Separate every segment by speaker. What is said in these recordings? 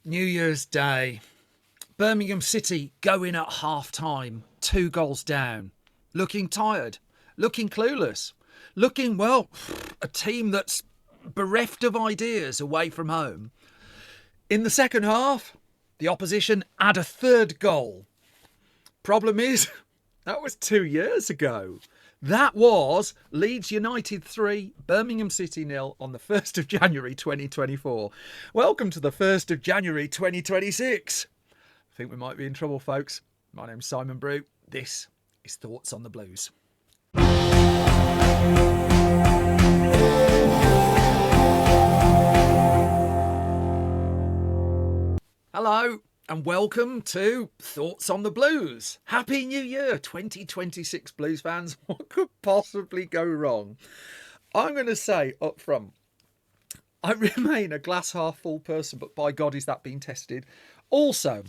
Speaker 1: New Year's Day. Birmingham City going at half-time, 2 goals down. Looking tired, looking clueless, looking, well, a team that's bereft of ideas away from home. In the second half, the opposition add a third goal. Problem is, that was 2 years ago. That was Leeds United 3, Birmingham City 0 on the 1st of January 2024. Welcome to the 1st of January 2026. I think we might be in trouble, folks. My name's Simon Brew. This is Thoughts on the Blues. Hello and welcome to Thoughts on the Blues. Happy New Year 2026 Blues fans. What could possibly go wrong? I'm going to say up front, I remain a glass half full person, but by God is that being tested. Also,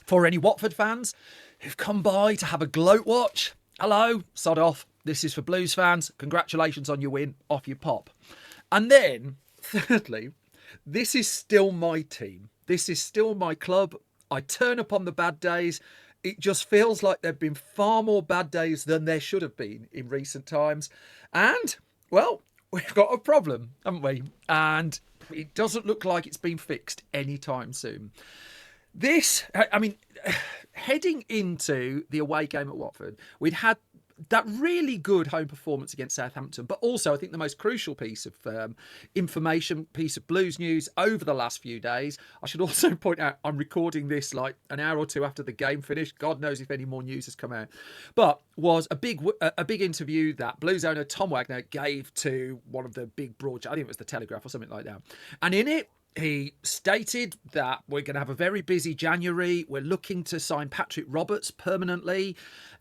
Speaker 1: for any Watford fans who've come by to have a gloat watch, hello, sod off. This is for Blues fans. Congratulations on your win. Off you pop. And then, thirdly, this is still my team. This is still my club. I turn up on the bad days. It just feels like there have been far more bad days than there should have been in recent times. And, well, we've got a problem, haven't we? And it doesn't look like it's been fixed anytime soon. Heading into the away game at Watford, we'd had that really good home performance against Southampton, but also I think the most crucial piece of information, piece of Blues news over the last few days. I should also point out I'm recording this like an hour or two after the game finished. God knows if any more news has come out. But was a big interview that Blues owner Tom Wagner gave to one of the big broad, I think it was the Telegraph or something like that. And in it, he stated that we're going to have a very busy January. We're looking to sign Patrick Roberts permanently.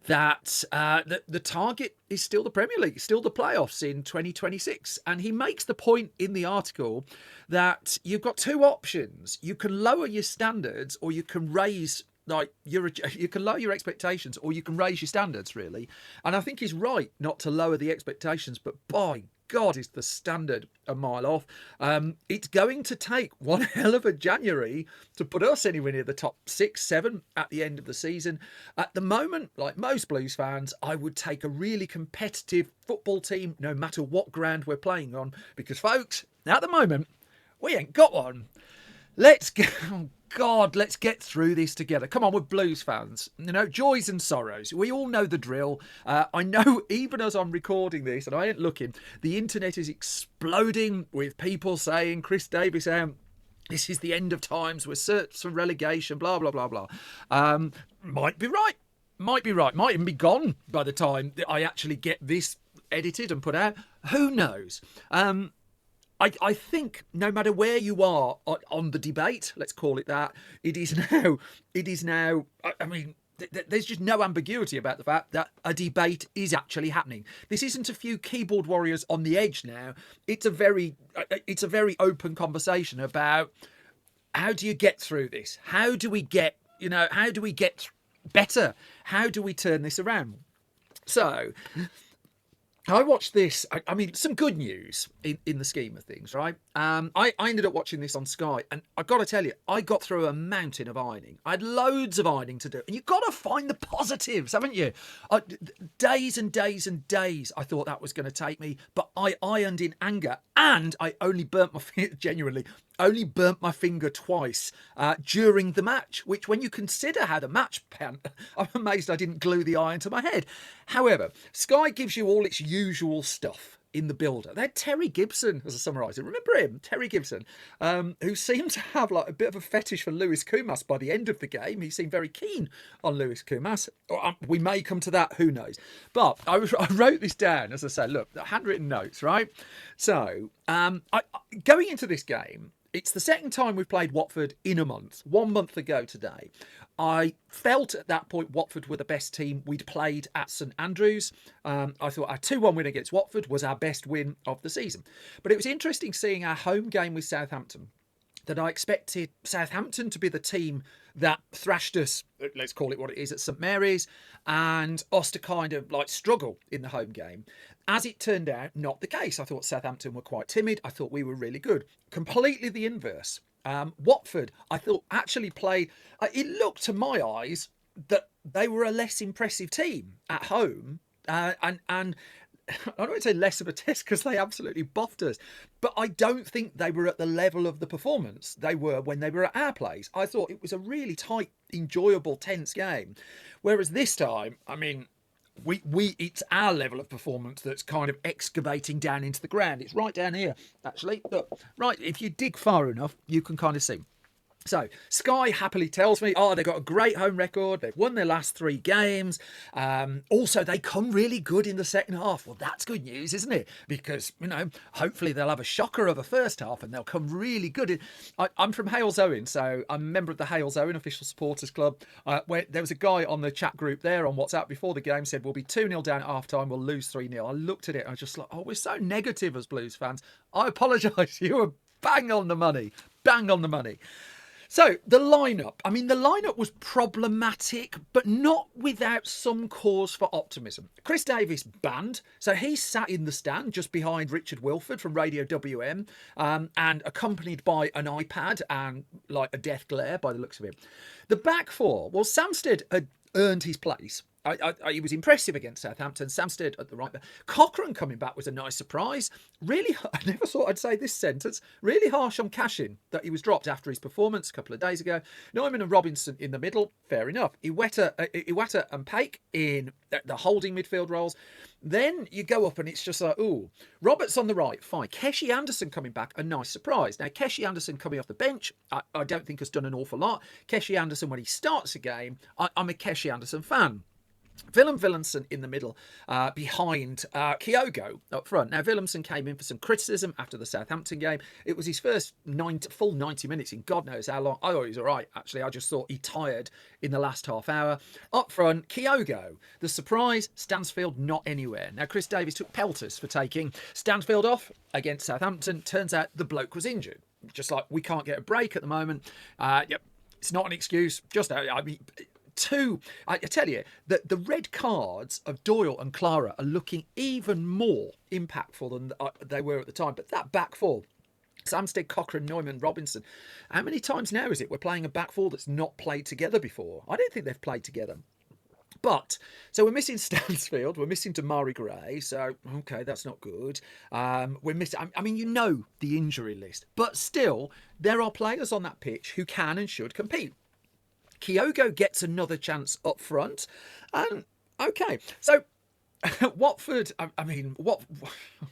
Speaker 1: That the target is still the Premier League, still the playoffs in 2026. And he makes the point in the article that you've got two options. You can lower your standards or you can raise you can lower your expectations or you can raise your standards, really. And I think he's right not to lower the expectations, but by God, is the standard a mile off. It's going to take one hell of a January to put us anywhere near the top 6, 7 at the end of the season. At the moment, like most Blues fans, I would take a really competitive football team no matter what ground we're playing on. Because, folks, at the moment, we ain't got one. Let's go. Oh God, let's get through this together. Come on, we're Blues fans. You know, joys and sorrows. We all know the drill. I know even as I'm recording this, and I ain't looking, the internet is exploding with people saying, Chris Davis, this is the end of times. We're searched for relegation, blah, blah, blah, blah. Might be right. Might be right. Might even be gone by the time that I actually get this edited and put out. Who knows? I think no matter where you are on the debate, let's call it that, it is now, I mean, there's just no ambiguity about the fact that a debate is actually happening. This isn't a few keyboard warriors on the edge now. It's a very open conversation about how do you get through this? How do we get better? How do we turn this around? So I watched this. I mean, some good news in the scheme of things, right? I ended up watching this on Sky, and I've got to tell you, I got through a mountain of ironing. I had loads of ironing to do, and you've got to find the positives, haven't you? Days and days and days I thought that was going to take me, but I ironed in anger, and I only burnt my finger, genuinely, only burnt my finger twice during the match, which when you consider how the match went, I'm amazed I didn't glue the iron to my head. However, Sky gives you all its usual stuff in the builder. They had Terry Gibson as a summariser. Remember him? Terry Gibson, who seemed to have like a bit of a fetish for Lewis Koumas by the end of the game. He seemed very keen on Lewis Koumas. We may come to that, who knows. But I wrote this down, as I say, look, handwritten notes, right? So going into this game, it's the second time we've played Watford in a month. 1 month ago today. I felt at that point Watford were the best team we'd played at St Andrews. I thought our 2-1 win against Watford was our best win of the season. But it was interesting seeing our home game with Southampton, that I expected Southampton to be the team that thrashed us, let's call it what it is, at St Mary's, and us to kind of like struggle in the home game. As it turned out, not the case. I thought Southampton were quite timid. I thought we were really good. Completely the inverse. Watford, I thought, actually played. It looked to my eyes that they were a less impressive team at home, and I don't want to say less of a test because they absolutely boffed us, but I don't think they were at the level of the performance they were when they were at our place. I thought it was a really tight, enjoyable, tense game, whereas this time, I mean, it's our level of performance that's kind of excavating down into the ground. It's right down here, actually. Look, right, if you dig far enough, you can kind of see. So Sky happily tells me, they've got a great home record. They've won their last 3 games. Also, they come really good in the second half. Well, that's good news, isn't it? Because, hopefully they'll have a shocker of a first half and they'll come really good. I'm from Halesowen, so I'm a member of the Halesowen Official Supporters Club. Where there was a guy on the chat group there on WhatsApp before the game said, we'll be 2-0 down at half-time, we'll lose 3-0. I looked at it and I was just like, we're so negative as Blues fans. I apologise. You were bang on the money. Bang on the money. So, the lineup was problematic, but not without some cause for optimism. Chris Davies banned, so he sat in the stand just behind Richard Wilford from Radio WM, and accompanied by an iPad and like a death glare by the looks of him. The back four, well, Samsted had earned his place. He was impressive against Southampton. Samsted at the right back. Cochrane coming back was a nice surprise. Really, I never thought I'd say this sentence. Really harsh on Cashin that he was dropped after his performance a couple of days ago. Neumann and Robinson in the middle, fair enough. Iwata and Paik in the holding midfield roles. Then you go up and it's just like, Roberts on the right, fine. Keshi Anderson coming back, a nice surprise. Now, Keshi Anderson coming off the bench, I don't think has done an awful lot. Keshi Anderson, when he starts a game, I'm a Keshi Anderson fan. Willemsen in the middle, behind Kyogo up front. Now, Willemsen came in for some criticism after the Southampton game. It was his first full 90 minutes in God knows how long. I thought he was all right, actually. I just thought he tired in the last half hour. Up front, Kyogo. The surprise, Stansfield not anywhere. Now, Chris Davies took pelters for taking Stansfield off against Southampton. Turns out the bloke was injured. Just like, we can't get a break at the moment. It's not an excuse. I tell you that the red cards of Doyle and Clara are looking even more impactful than they were at the time. But that back four, Samsted, Cochrane, Neumann, Robinson, how many times now is it we're playing a back four that's not played together before? I don't think they've played together. But, so we're missing Stansfield, we're missing Damari Gray, so, okay, that's not good. We're missing, the injury list. But still, there are players on that pitch who can and should compete. Kyogo gets another chance up front. Okay, so Watford,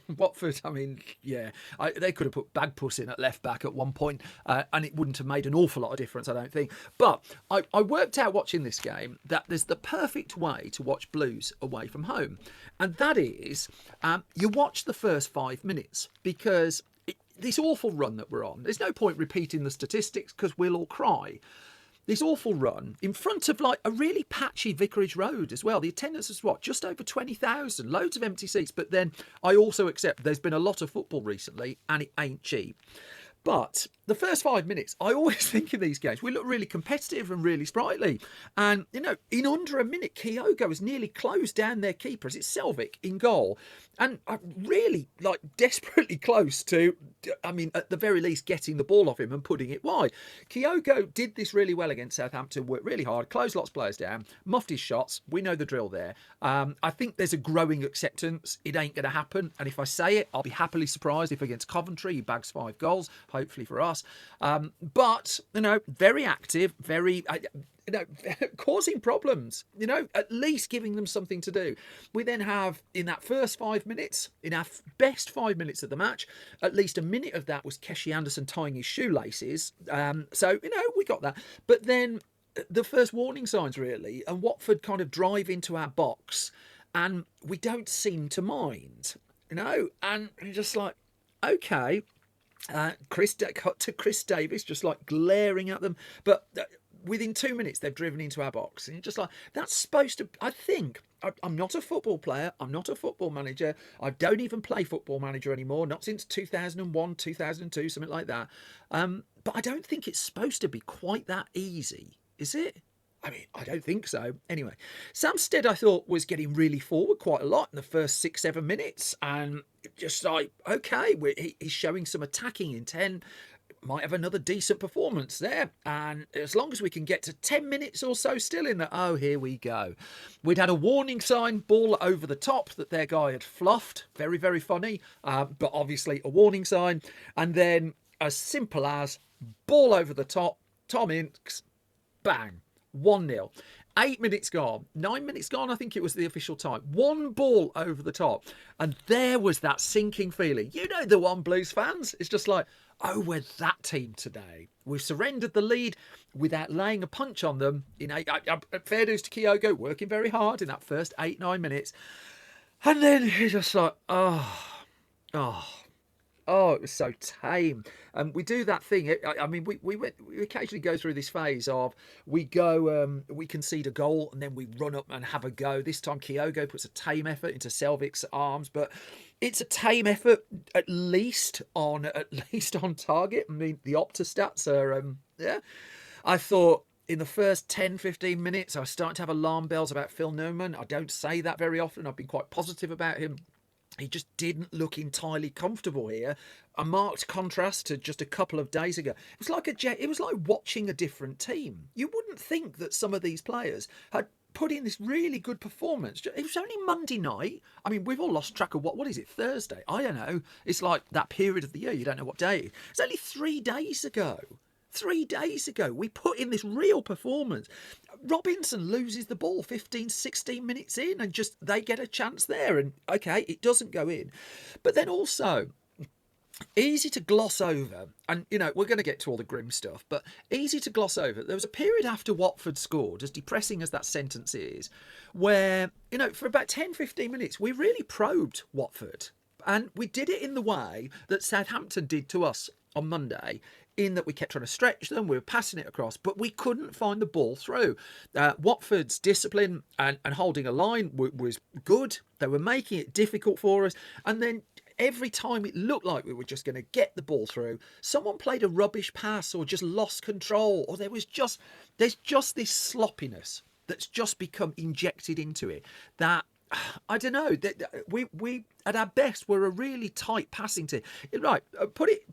Speaker 1: Watford, they could have put Bagpuss in at left back at one point, and it wouldn't have made an awful lot of difference, I don't think. But I worked out watching this game that there's the perfect way to watch Blues away from home. And that is, you watch the first 5 minutes, because this awful run that we're on, there's no point repeating the statistics because we'll all cry. This awful run in front of like a really patchy Vicarage Road as well. The attendance is just over 20,000, loads of empty seats. But then I also accept there's been a lot of football recently and it ain't cheap. But the first 5 minutes, I always think in these games, we look really competitive and really sprightly. And, in under a minute, Kyogo has nearly closed down their keeper. It's Selvik in goal. And really, desperately close to, at the very least, getting the ball off him and putting it wide. Kyogo did this really well against Southampton, worked really hard, closed lots of players down, muffed his shots. We know the drill there. I think there's a growing acceptance. It ain't going to happen. And if I say it, I'll be happily surprised if against Coventry he bags 5 goals, hopefully for us. But, very active, very... causing problems, at least giving them something to do. We then have, in that first 5 minutes, in our best 5 minutes of the match, at least a minute of that was Keshi Anderson tying his shoelaces. So, we got that. But then the first warning signs, really, and Watford kind of drive into our box, and we don't seem to mind, and you're just like, okay. Chris Davies just like glaring at them, but within 2 minutes they've driven into our box, and you're just like, that's supposed to, I think, I'm not a football player, I'm not a football manager, I don't even play Football Manager anymore, not since 2001, 2002, something like that, but I don't think it's supposed to be quite that easy, is it? I don't think so. Anyway, Samsted, I thought, was getting really forward quite a lot in the first 6-7 minutes. And just like, okay, he's showing some attacking intent. might have another decent performance there. And as long as we can get to 10 minutes or so still in that, oh, here we go. We'd had a warning sign, ball over the top, that their guy had fluffed. Very, very funny, but obviously a warning sign. And then as simple as ball over the top, Tom Inks, bang, 1-0. 8 minutes gone, 9 minutes gone, I think it was the official time. One ball over the top. And there was that sinking feeling. You know the one, Blues fans? It's just like, oh, we're that team today. We've surrendered the lead without laying a punch on them. Fair dues to Kyogo, working very hard in that first 8-9 minutes. And then it's just like, oh, it was so tame. We do that thing. I mean, we occasionally go through this phase of we concede a goal and then we run up and have a go. This time, Kyogo puts a tame effort into Selvic's arms, but it's a tame effort at least on target. I mean, the Opta stats are yeah. I thought in the first 10, 15 minutes, I was starting to have alarm bells about Phil Newman. I don't say that very often. I've been quite positive about him. He just didn't look entirely comfortable here. A marked contrast to just a couple of days ago. It was like watching a different team. You wouldn't think that some of these players had put in this really good performance. It was only Monday night. I mean, we've all lost track of what is it, Thursday? I don't know. It's like that period of the year. You don't know what day it is. It's only 3 days ago. 3 days ago, we put in this real performance. Robinson loses the ball 15, 16 minutes in and just they get a chance there. And okay, it doesn't go in. But then also, easy to gloss over. And, you know, we're going to get to all the grim stuff, but easy to gloss over. There was a period after Watford scored, as depressing as that sentence is, where, you know, for about 10, 15 minutes, we really probed Watford. And we did it in the way that Southampton did to us on Monday, in that we kept trying to stretch them, we were passing it across, but we couldn't find the ball through. Watford's discipline and holding a line was good. They were making it difficult for us. And then every time it looked like we were just going to get the ball through, someone played a rubbish pass or just lost control, or there's just this sloppiness that's just become injected into it that, I don't know. We at our best we're a really tight passing team. Right, put it.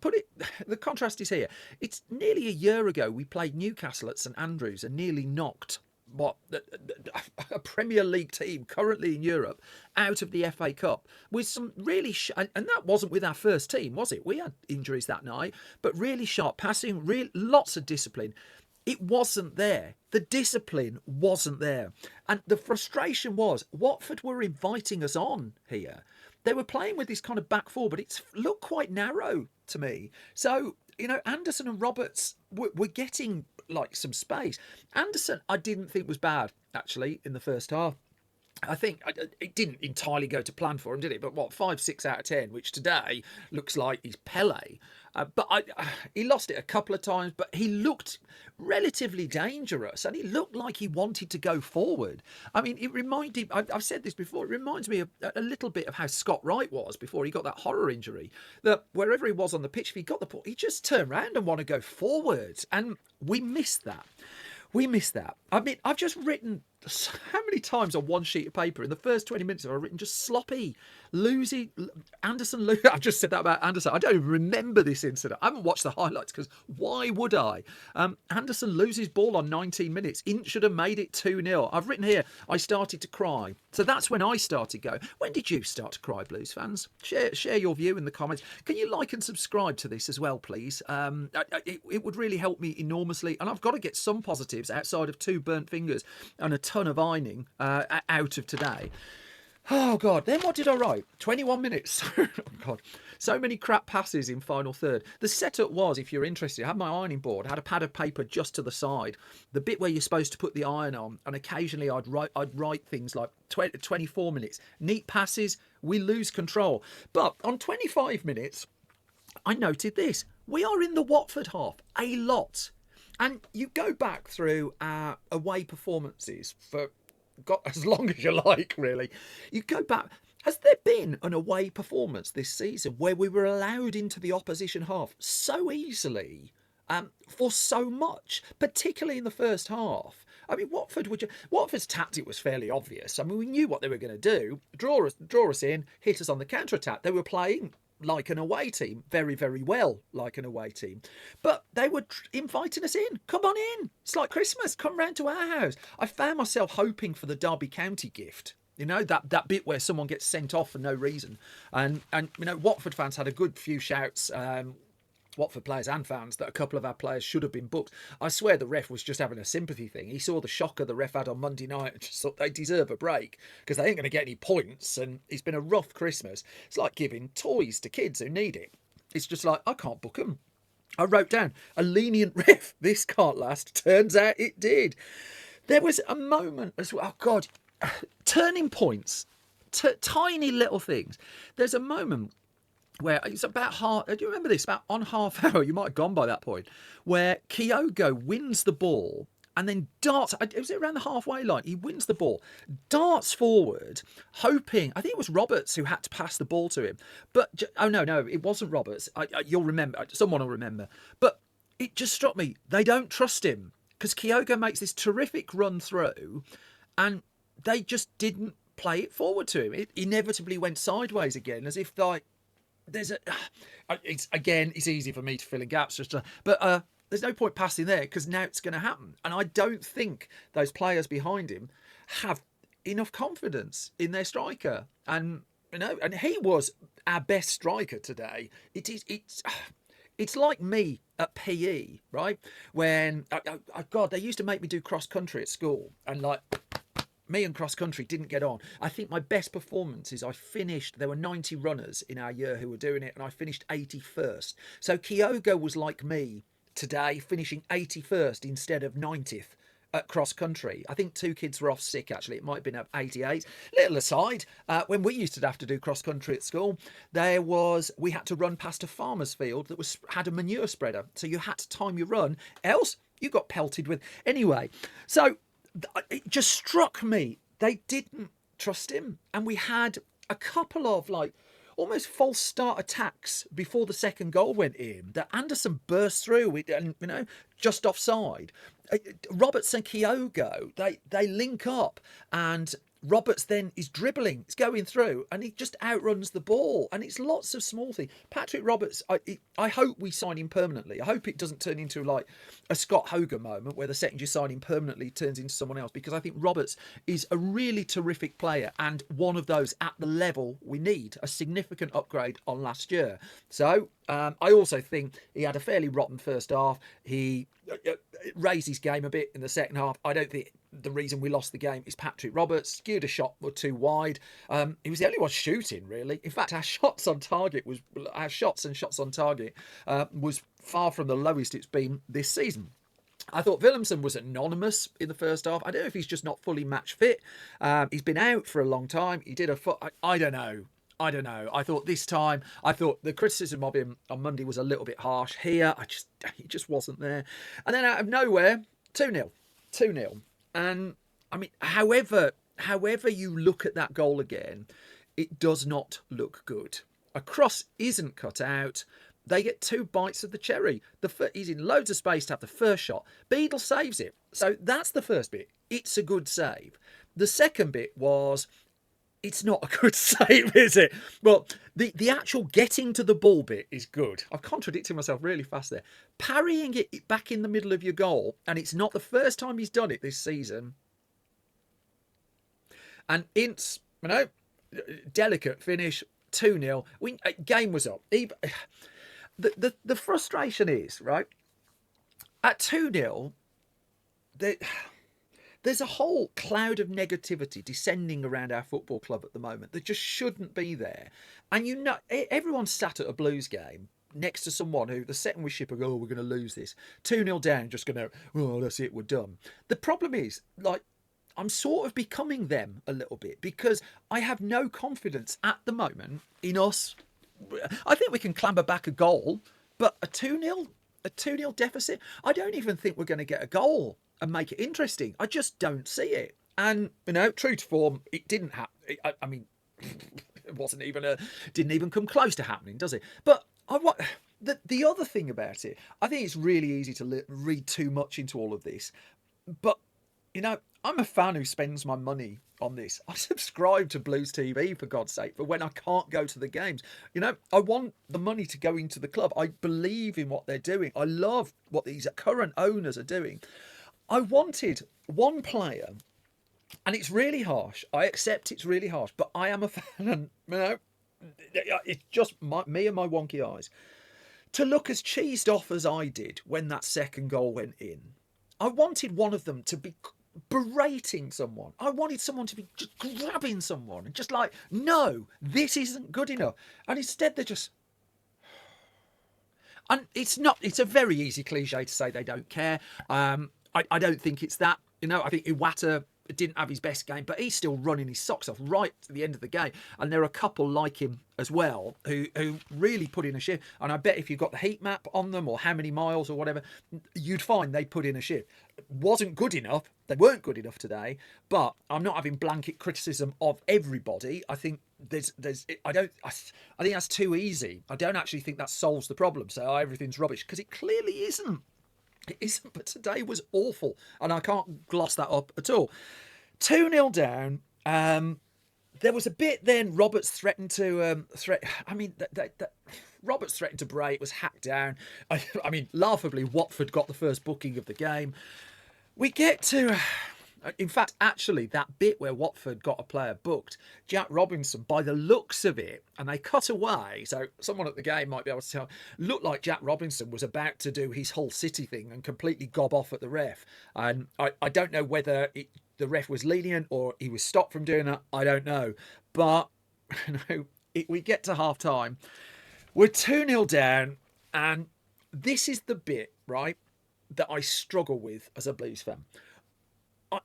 Speaker 1: The contrast is here. It's nearly a year ago we played Newcastle at St Andrews and nearly knocked a Premier League team currently in Europe out of the FA Cup with some really and that wasn't with our first team, was it? We had injuries that night, but really sharp passing, lots of discipline. It wasn't there. The discipline wasn't there. And the frustration was Watford were inviting us on here. They were playing with this kind of back four, but it looked quite narrow to me. So, you know, Anderson and Roberts were getting like some space. Anderson, I didn't think was bad, actually, in the first half. I think it didn't entirely go to plan for him, did it? But 5, 6 out of 10, which today looks like he's Pele. But he lost it a couple of times, but he looked relatively dangerous and he looked like he wanted to go forward. I mean, it reminded, I've said this before, it reminds me of a little bit of how Scott Wright was before he got that horror injury, that wherever he was on the pitch, if he got the ball, he just turned around and wanted to go forward. And we missed that. I mean, I've just written how many times on one sheet of paper in the first 20 minutes have I written just sloppy, losing, Anderson. I've just said that about Anderson. I don't even remember this incident. I haven't watched the highlights because why would I? Anderson loses ball on 19 minutes. Ince should have made it 2-0. I've written here, I started to cry. So that's when I started going. When did you start to cry, Blues fans? Share your view in the comments. Can you like and subscribe to this as well, please? It would really help me enormously. And I've got to get some positives outside of 2 burnt fingers and a ton of ironing out of today. Oh, God. Then what did I write? 21 minutes. Oh, God. So many crap passes in final third. The setup was, if you're interested, I had my ironing board, I had a pad of paper just to the side, the bit where you're supposed to put the iron on, and occasionally I'd write things like 24 minutes. Neat passes, we lose control. But on 25 minutes, I noted this. We are in the Watford half a lot. And you go back through our away performances for as long as you like, really. You go back. Has there been an away performance this season where we were allowed into the opposition half so easily for so much, particularly in the first half? I mean, Watford's tactic was fairly obvious. I mean, we knew what they were going to do. Draw us in, hit us on the counter-attack. They were playing like an away team, very, very well like an away team. But they were inviting us in. Come on in. It's like Christmas. Come round to our house. I found myself hoping for the Derby County gift. You know, that bit where someone gets sent off for no reason. And you know, Watford fans had a good few shouts, Watford players and fans, that a couple of our players should have been booked. I swear the ref was just having a sympathy thing. He saw the shocker the ref had on Monday night and just thought they deserve a break because they ain't going to get any points. And it's been a rough Christmas. It's like giving toys to kids who need it. It's just like, I can't book them. I wrote down a lenient ref. This can't last. Turns out it did. There was a moment as well. Oh, God. Turning points. Tiny little things. There's a moment where it's about half. Do you remember this? About on half hour, you might have gone by that point, where Kyogo wins the ball and then darts. Was it around the halfway line? He wins the ball, darts forward, hoping. I think it was Roberts who had to pass the ball to him. But oh no, it wasn't Roberts. You'll remember. Someone will remember. But it just struck me. They don't trust him because Kyogo makes this terrific run through, and they just didn't play it forward to him. It inevitably went sideways again, as if like. There's it's easy for me to fill in gaps, but there's no point passing there because now it's going to happen, and I don't think those players behind him have enough confidence in their striker, and you know, and he was our best striker today. It's like me at PE, right? When God, they used to make me do cross country at school, and like. Me and cross country didn't get on. I think my best performance is I finished, there were 90 runners in our year who were doing it, and I finished 81st. So Kyogo was like me today, finishing 81st instead of 90th at cross country. I think 2 kids were off sick, actually. It might have been up 88. Little aside, when we used to have to do cross country at school, we had to run past a farmer's field that had a manure spreader. So you had to time your run, else you got pelted with. Anyway, so it just struck me they didn't trust him, and we had a couple of like almost false start attacks before the second goal went in that Anderson burst through and you know just offside. Roberts and Kyogo they link up, and Roberts then is dribbling, it's going through, and he just outruns the ball. And it's lots of small things. Patrick Roberts, I hope we sign him permanently. I hope it doesn't turn into like a Scott Hogan moment where the second you sign him permanently turns into someone else, because I think Roberts is a really terrific player and one of those at the level we need, a significant upgrade on last year. So I also think he had a fairly rotten first half. He raised his game a bit in the second half. I don't think the reason we lost the game is Patrick Roberts. Skewed a shot or too wide. He was the only one shooting, really. In fact, our shots and shots on target was far from the lowest it's been this season. I thought Willemsen was anonymous in the first half. I don't know if he's just not fully match fit. He's been out for a long time. He did a foot. I don't know. I thought this time, the criticism of him on Monday was a little bit harsh. Here, he just wasn't there. And then out of nowhere, 2-0. And I mean, however you look at that goal again, it does not look good. A cross isn't cut out. They get 2 bites of the cherry. He's in loads of space to have the first shot. Beadle saves it. So that's the first bit. It's a good save. The second bit was, it's not a good save, is it? Well, the actual getting to the ball bit is good. I've contradicted myself really fast there. Parrying it back in the middle of your goal, and it's not the first time he's done it this season. And Ince, delicate finish, 2-0. Game was up. The frustration is, right, at 2-0, there's a whole cloud of negativity descending around our football club at the moment that just shouldn't be there. And you know, everyone's sat at a Blues game next to someone who the second we ship are we're going to lose this. 2-0 down, just going to, that's it, we're done. The problem is, like, I'm sort of becoming them a little bit because I have no confidence at the moment in us. I think we can clamber back a goal, but a 2-0 deficit, I don't even think we're going to get a goal and make it interesting. I just don't see it. And, true to form, it didn't happen. I mean, it didn't even come close to happening, does it? But the other thing about it, I think it's really easy to read too much into all of this. But, I'm a fan who spends my money on this. I subscribe to Blues TV, for God's sake, for when I can't go to the games. You know, I want the money to go into the club. I believe in what they're doing. I love what these current owners are doing. I wanted one player, and it's really harsh. I accept it's really harsh, but I am a fan, and you know, it's just me and my wonky eyes. To look as cheesed off as I did when that second goal went in. I wanted one of them to be berating someone. I wanted someone to be just grabbing someone and just like, no, this isn't good enough. And instead they're just... And it's a very easy cliche to say they don't care. I don't think it's that. You know, I think Iwata didn't have his best game, but he's still running his socks off right to the end of the game. And there are a couple like him as well who really put in a shift. And I bet if you got the heat map on them or how many miles or whatever, you'd find they put in a shift. Wasn't good enough. They weren't good enough today. But I'm not having blanket criticism of everybody. I think I think that's too easy. I don't actually think that solves the problem. So everything's rubbish, because it clearly isn't. It isn't, but today was awful, and I can't gloss that up at all. 2-0 down. There was a bit then. Roberts threatened to Roberts threatened to break. Was hacked down. I mean, laughably, Watford got the first booking of the game. We get to. In fact, actually, that bit where Watford got a player booked, Jack Robinson, by the looks of it, and they cut away, so someone at the game might be able to tell, looked like Jack Robinson was about to do his Hull City thing and completely gob off at the ref. And I don't know whether the ref was lenient or he was stopped from doing that. I don't know. But we get to half time. We're 2-0 down, and this is the bit, right, that I struggle with as a Blues fan.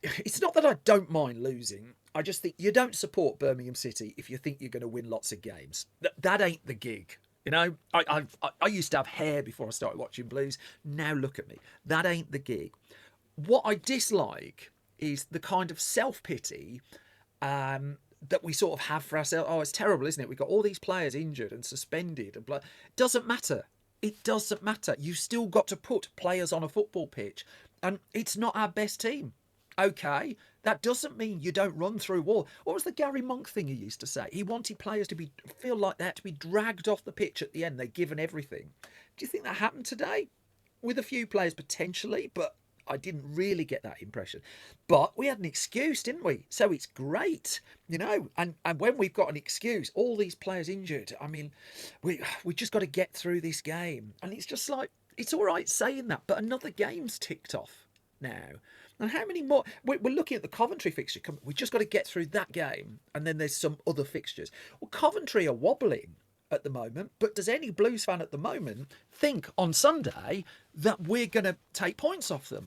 Speaker 1: It's not that I don't mind losing. I just think you don't support Birmingham City if you think you're going to win lots of games. That ain't the gig. You know, I used to have hair before I started watching Blues. Now look at me. That ain't the gig. What I dislike is the kind of self-pity that we sort of have for ourselves. Oh, it's terrible, isn't it? We've got all these players injured and suspended. And blah. Doesn't matter. It doesn't matter. You've still got to put players on a football pitch. And it's not our best team. Okay, that doesn't mean you don't run through wall. What was the Gary Monk thing he used to say? He wanted players to feel like they had to be dragged off the pitch at the end. They'd given everything. Do you think that happened today? With a few players potentially, but I didn't really get that impression. But we had an excuse, didn't we? So it's great, you know. And when we've got an excuse, all these players injured, I mean, we just got to get through this game. And it's just like, it's all right saying that, but another game's ticked off now. And how many more? We're looking at the Coventry fixture. We just got to get through that game, and then there's some other fixtures. Well, Coventry are wobbling at the moment, but does any Blues fan at the moment think on Sunday that we're going to take points off them?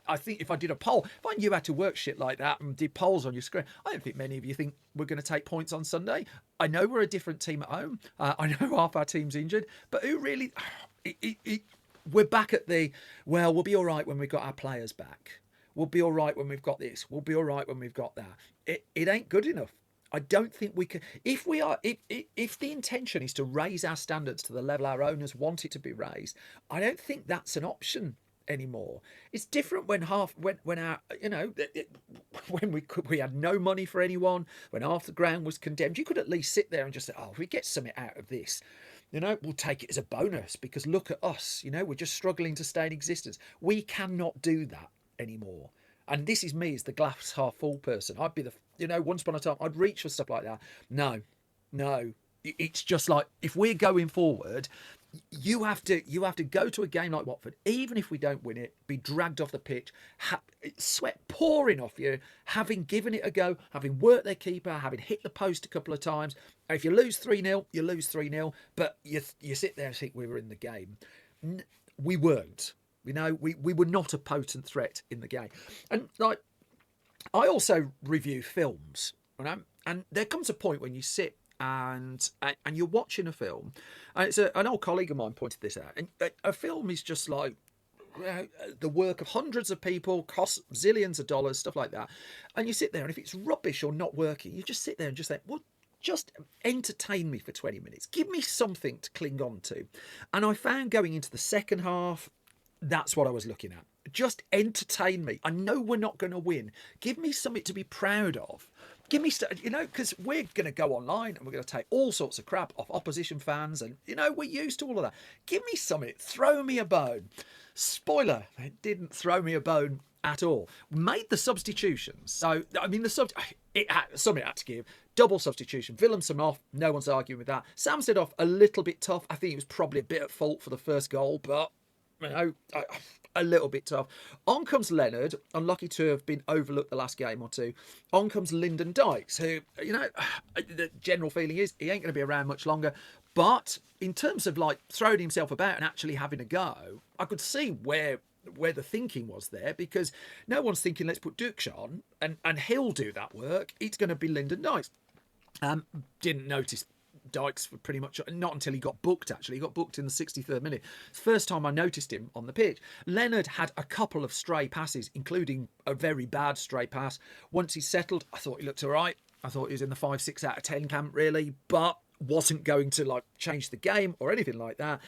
Speaker 1: I think if I did a poll, if I knew how to work shit like that and did polls on your screen, I don't think many of you think we're going to take points on Sunday. I know we're a different team at home. I know half our team's injured, but who really... we're back at we'll be all right when we've got our players back. We'll be all right when we've got this. We'll be all right when we've got that. It ain't good enough. I don't think we can. If the intention is to raise our standards to the level our owners want it to be raised, I don't think that's an option anymore. It's different when our when we had no money for anyone, when half the ground was condemned. You could at least sit there and just say, oh, if we get something out of this, you know, we'll take it as a bonus, because look at us, you know, we're just struggling to stay in existence. We cannot do that anymore. And this is me as the glass half full person. I'd be once upon a time I'd reach for stuff like that. No, it's just like, if we're going forward, you have to go to a game like Watford, even if we don't win it, be dragged off the pitch, sweat pouring off you, having given it a go, having worked their keeper, having hit the post a couple of times. And if you lose 3-0, you lose 3-0, but you sit there and think we were in the game. We weren't. You know, we were not a potent threat in the game. And like, I also review films, you know, and there comes a point when you sit and you're watching a film, and it's an old colleague of mine pointed this out, and a film is just like the work of hundreds of people, costs zillions of dollars, stuff like that, and you sit there, and if it's rubbish or not working, you just sit there and just think, well, just entertain me for 20 minutes, give me something to cling on to. And I found going into the second half, That's what I was looking at. Just entertain me. I know we're not going to win. Give me something to be proud of. Give me, because we're going to go online and we're going to take all sorts of crap off opposition fans, and we're used to all of that. Give me something. Throw me a bone. Spoiler: it didn't throw me a bone at all. Made the substitutions. So I mean, something had to give. Double substitution. Willemsen off. No one's arguing with that. Samsted off a little bit tough. I think he was probably a bit at fault for the first goal, but a little bit tough. On comes Leonard, unlucky to have been overlooked the last game or two. On comes Lyndon Dykes, who, the general feeling is he ain't going to be around much longer. But in terms of like throwing himself about and actually having a go, I could see where the thinking was there, because no one's thinking let's put Dux on and he'll do that work. It's going to be Lyndon Dykes. Didn't notice Dykes for pretty much, not until he got booked, actually. He got booked in the 63rd minute. It's the first time I noticed him on the pitch. Leonard had a couple of stray passes, including a very bad stray pass. Once he settled, I thought he looked all right. I thought he was in the 5-6 out of 10 camp, really, but wasn't going to like change the game or anything like that.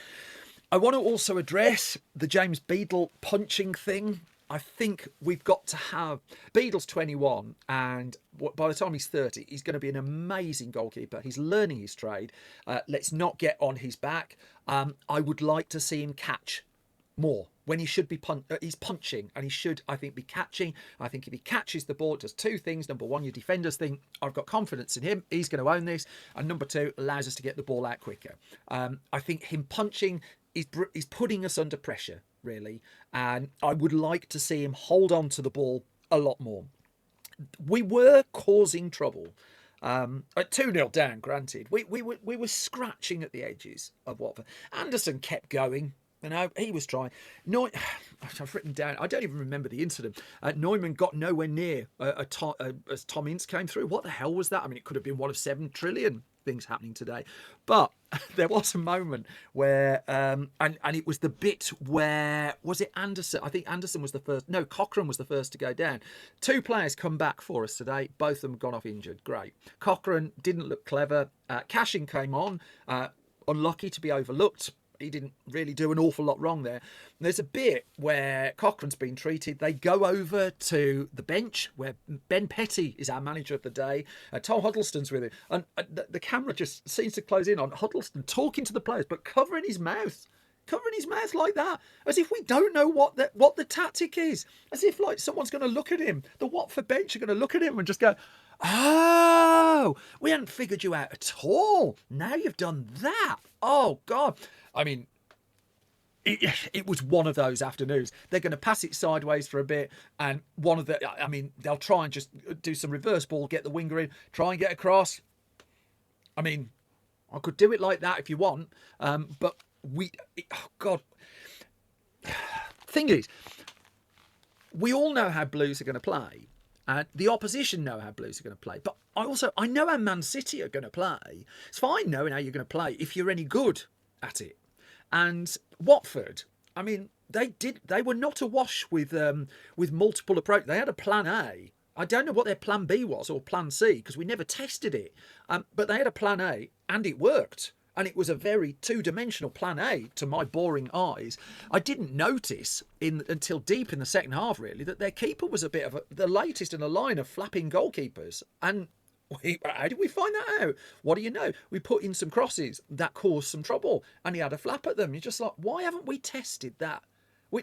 Speaker 1: I want to also address the James Beadle punching thing. I think we've got to have... Beadle's 21, and by the time he's 30, he's going to be an amazing goalkeeper. He's learning his trade. Let's not get on his back. I would like to see him catch more when he should be he's punching, and he should, I think, be catching. I think if he catches the ball, it does two things. Number one, your defenders think, I've got confidence in him, he's going to own this. And number two, allows us to get the ball out quicker. I think him punching is putting us under pressure, really. And I would like to see him hold on to the ball a lot more. We were causing trouble. At 2-0 down, granted. We were scratching at the edges of Watford. Anderson kept going. He was trying. I've written down, I don't even remember the incident. Neumann got nowhere near as Tom Ince came through. What the hell was that? I mean, it could have been one of 7 trillion things happening today. But there was a moment where, and it was the bit where, was it Anderson? I think Anderson was the first. No, Cochrane was the first to go down. 2 players come back for us today. Both of them gone off injured. Great. Cochrane didn't look clever. Cashin came on, unlucky to be overlooked. He didn't really do an awful lot wrong there. And there's a bit where Cochrane's been treated. They go over to the bench where Ben Petty is our manager of the day. Tom Huddleston's with him. And the camera just seems to close in on Huddleston talking to the players, but covering his mouth. Covering his mouth like that, as if we don't know what the tactic is. As if like someone's going to look at him. The Watford bench are going to look at him and just go, oh, we hadn't figured you out at all. Now you've done that. Oh, God. I mean, it was one of those afternoons. They're going to pass it sideways for a bit, and they'll try and just do some reverse ball, get the winger in, try and get across. I mean, I could do it like that if you want, but thing is, we all know how Blues are going to play. The opposition know how Blues are going to play. But I know how Man City are going to play. It's fine knowing how you're going to play if you're any good at it. And Watford, I mean, they were not awash with multiple approach. They had a plan A. I don't know what their plan B was or plan C, because we never tested it. But they had a plan A and it worked. And it was a very two-dimensional plan A to my boring eyes. I didn't notice until deep in the second half, really, that their keeper was a bit of the latest in a line of flapping goalkeepers. And how did we find that out? What do you know? We put in some crosses that caused some trouble, and he had a flap at them. You're just like, why haven't we tested that?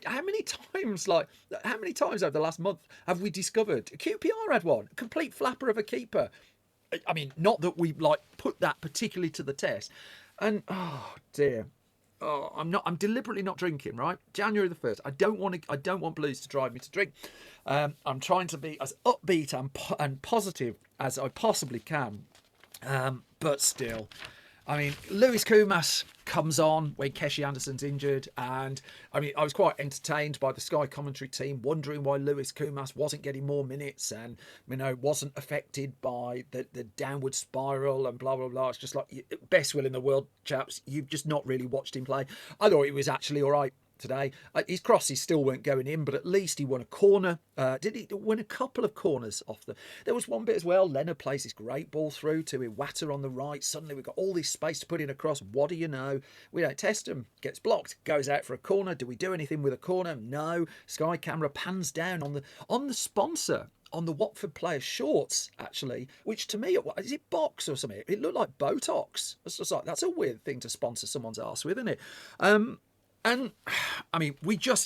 Speaker 1: How many times over the last month have we discovered? QPR had one, a complete flapper of a keeper. I mean, not that we put that particularly to the test. And oh dear, I'm deliberately not drinking. Right, January the 1st. I don't want Blues to drive me to drink. I'm trying to be as upbeat and positive as I possibly can. But still, I mean, Lewis Koumas comes on when Keshi Anderson's injured, and I mean, I was quite entertained by the Sky commentary team wondering why Lewis Koumas wasn't getting more minutes and, wasn't affected by the downward spiral and blah, blah, blah. It's just like, best will in the world, chaps. You've just not really watched him play. I thought he was actually all right. today. His crosses still weren't going in, but at least he won a corner. Did he win a couple of corners off the... There was one bit as well. Leonard plays this great ball through to Iwata on the right. Suddenly we've got all this space to put in across. What do you know? We don't test him. Gets blocked. Goes out for a corner. Do we do anything with a corner? No. Sky camera pans down on the sponsor, on the Watford player's shorts, actually, which to me, is it box or something? It looked like Botox. It's just like, that's a weird thing to sponsor someone's arse with, isn't it? And I mean, I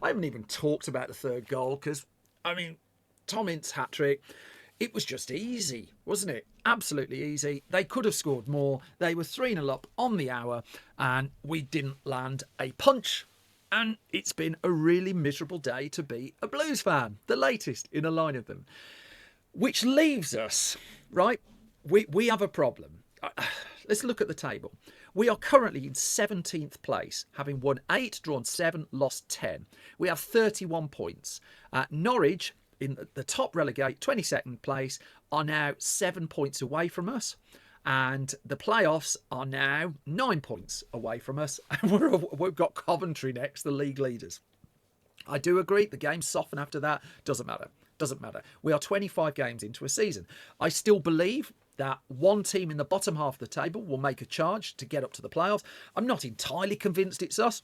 Speaker 1: haven't even talked about the third goal because, I mean, Tom Ince's hat-trick, it was just easy, wasn't it? Absolutely easy. They could have scored more. They were 3-0 up on the hour and we didn't land a punch. And it's been a really miserable day to be a Blues fan, the latest in a line of them. Which leaves us, right? We have a problem. Let's look at the table. We are currently in 17th place, having won 8, drawn 7, lost 10. We have 31 points. Norwich, in the top relegate, 22nd place, are now 7 points away from us. And the playoffs are now 9 points away from us. And we've got Coventry next, the league leaders. I do agree, the games soften after that. Doesn't matter. We are 25 games into a season. I still believe that one team in the bottom half of the table will make a charge to get up to the playoffs. I'm not entirely convinced it's us.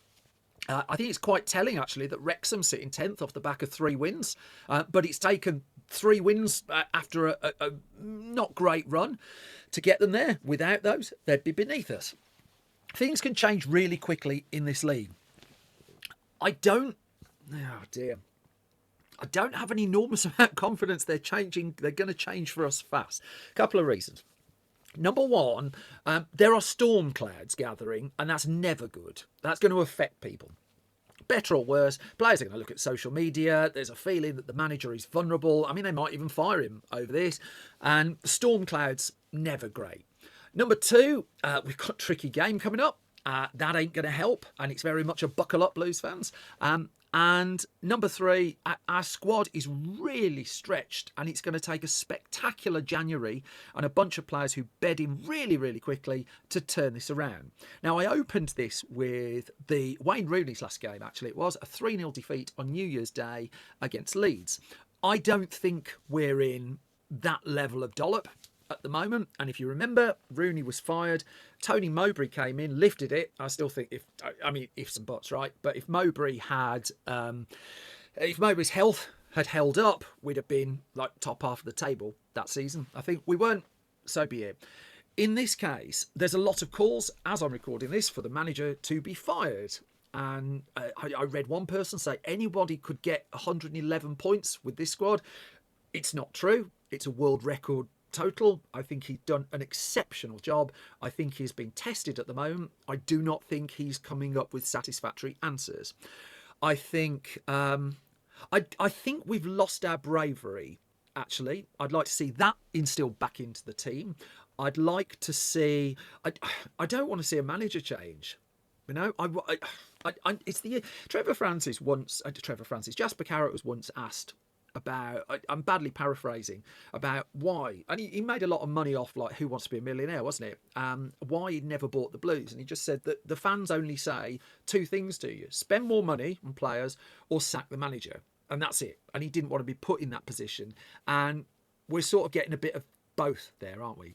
Speaker 1: I think it's quite telling, actually, that Wrexham sitting 10th off the back of 3 wins. But it's taken 3 wins after a not great run to get them there. Without those, they'd be beneath us. Things can change really quickly in this league. I don't have an enormous amount of confidence they're changing. They're going to change for us fast. A couple of reasons. Number one, there are storm clouds gathering, and that's never good. That's going to affect people. Better or worse, players are going to look at social media. There's a feeling that the manager is vulnerable. I mean, they might even fire him over this. And storm clouds, never great. Number two, we've got a tricky game coming up. That ain't going to help. And it's very much a buckle up, Blues fans. And number three, our squad is really stretched, and it's going to take a spectacular January and a bunch of players who bed in really, really quickly to turn this around. Now, I opened this with the Wayne Rooney's last game, actually. It was a 3-0 defeat on New Year's Day against Leeds. I don't think we're in that level of dollop at the moment. And if you remember, Rooney was fired. Tony Mowbray came in, lifted it. I still think ifs and buts, right? But if Mowbray's health had held up, we'd have been like top half of the table that season. I think we weren't, so be it. In this case, there's a lot of calls, as I'm recording this, for the manager to be fired. And I read one person say anybody could get 111 points with this squad. It's not true. It's a world record total. I think he's done an exceptional job. I think he's been tested at the moment. I do not think he's coming up with satisfactory answers. I think I think we've lost our bravery, actually. I'd like to see that instilled back into the team. I'd like to see... I don't want to see a manager change. You know, it's the... Jasper Carrott was once asked about, I'm badly paraphrasing, about why, and he made a lot of money off like Who Wants to Be a Millionaire, wasn't it? Why he'd never bought the Blues, and he just said that the fans only say 2 things to you: spend more money on players or sack the manager, and that's it. And he didn't want to be put in that position, and we're sort of getting a bit of both there, aren't we?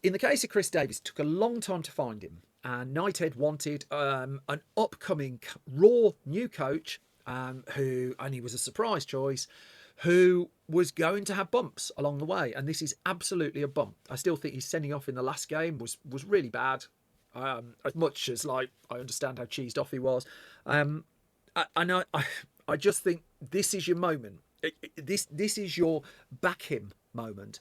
Speaker 1: In the case of Chris Davies, it took a long time to find him, and Knighthead wanted an upcoming raw new coach and he was a surprise choice, who was going to have bumps along the way, and this is absolutely a bump. I still think his sending off in the last game was really bad, as much as like I understand how cheesed off he was. I just think this is your moment. This is your back him moment.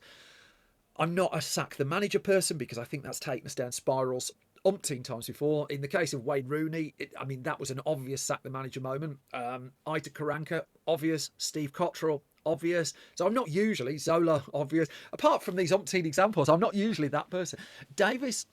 Speaker 1: I'm not a sack the manager person because I think that's taken us down spirals umpteen times before. In the case of Wayne Rooney, that was an obvious sack the manager moment. Ida Karanka, obvious. Steve Cottrell, obvious. So I'm not usually Zola, obvious. Apart from these umpteen examples, I'm not usually that person. Davis,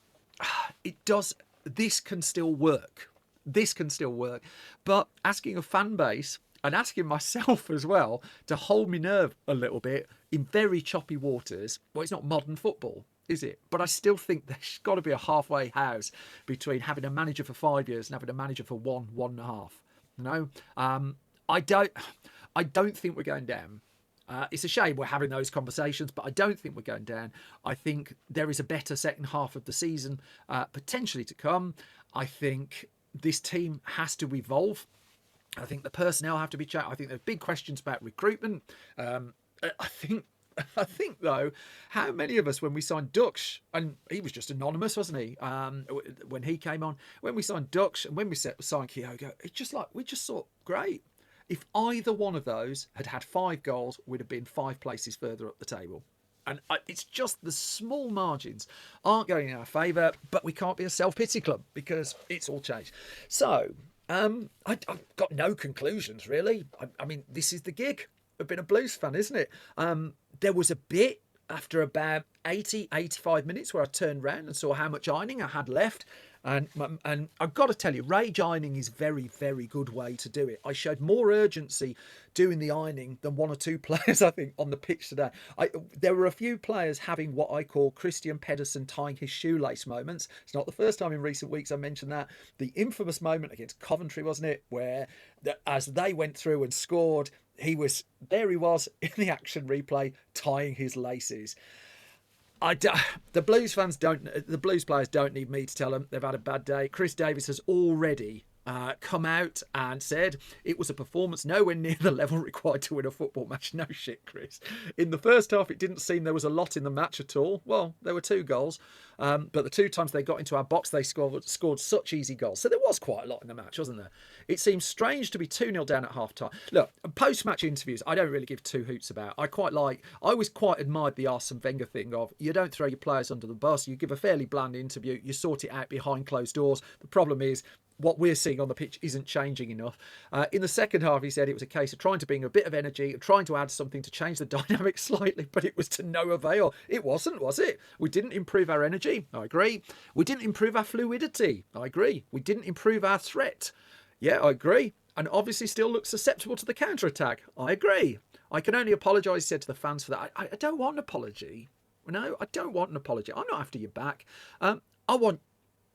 Speaker 1: this can still work. This can still work. But asking a fan base and asking myself as well to hold me nerve a little bit in very choppy waters, well, it's not modern football. is it? But I still think there's got to be a halfway house between having a manager for 5 years and having a manager for 1.5. No, I don't think we're going down. It's a shame we're having those conversations, but I don't think we're going down. I think there is a better second half of the season potentially to come. I think this team has to evolve. I think the personnel have to be checked. I think there's big questions about recruitment. I think though, how many of us, when we signed Dux, and he was just anonymous, wasn't he? When he came on, when we signed Dux and when we signed Kyogo, it's just like we just thought, great. If either one of those had had 5 goals, we'd have been 5 places further up the table. And it's just the small margins aren't going in our favour, but we can't be a self-pity club because it's all changed. So I've got no conclusions, really. I mean, this is the gig of being a Blues fan, isn't it? There was a bit after about 85 minutes where I turned around and saw how much ironing I had left. And I've got to tell you, rage ironing is a very, very good way to do it. I showed more urgency doing the ironing than 1 or 2 players, I think, on the pitch today. There were a few players having what I call Christian Pedersen tying his shoelace moments. It's not the first time in recent weeks I mentioned that. The infamous moment against Coventry, wasn't it, where as they went through and scored, he was in the action replay tying his laces. The Blues players don't need me to tell them they've had a bad day. Chris Davis has already come out and said it was a performance nowhere near the level required to win a football match. No shit, Chris. In the first half, it didn't seem there was a lot in the match at all. Well, there were 2 goals, but the 2 times they got into our box, they scored such easy goals. So there was quite a lot in the match, wasn't there? It seems strange to be 2-0 down at half-time. Look, post-match interviews, I don't really give 2 hoots about. I always quite admired the Arsene Wenger thing of you don't throw your players under the bus, you give a fairly bland interview, you sort it out behind closed doors. The problem is, what we're seeing on the pitch isn't changing enough. In the second half, he said it was a case of trying to bring a bit of energy, trying to add something to change the dynamic slightly, but it was to no avail. It wasn't, was it? We didn't improve our energy. I agree. We didn't improve our fluidity. I agree. We didn't improve our threat. Yeah, I agree. And obviously still looks susceptible to the counter-attack. I agree. I can only apologise, said to the fans for that. I don't want an apology. No, I don't want an apology. I'm not after your back. I want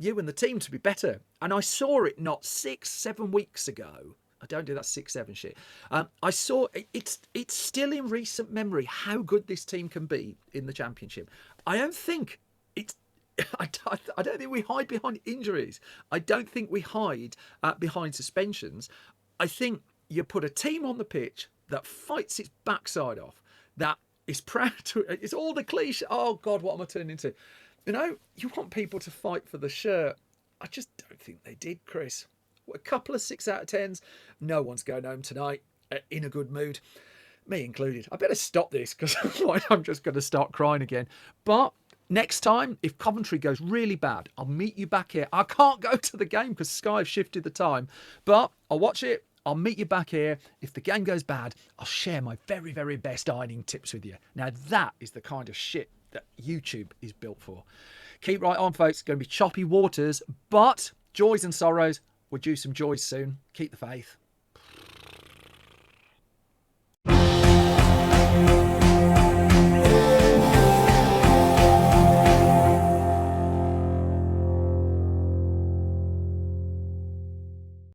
Speaker 1: you and the team to be better. And I saw it not 6-7 weeks ago. I don't do that 6-7 shit. I saw it's still in recent memory how good this team can be in the Championship. I don't think we hide behind injuries. I don't think we hide behind suspensions. I think you put a team on the pitch that fights its backside off, that is proud to. It's all the cliche. Oh God, what am I turning into? You know, you want people to fight for the shirt. I just don't think they did, Chris. A couple of 6 out of 10s. No one's going home tonight in a good mood. Me included. I better stop this because I'm just going to start crying again. But next time, if Coventry goes really bad, I'll meet you back here. I can't go to the game because Sky have shifted the time. But I'll watch it. I'll meet you back here. If the game goes bad, I'll share my very, very best ironing tips with you. Now, that is the kind of shit that YouTube is built for. Keep right on, folks. It's going to be choppy waters, but joys and sorrows. We'll do some joys soon. Keep the faith.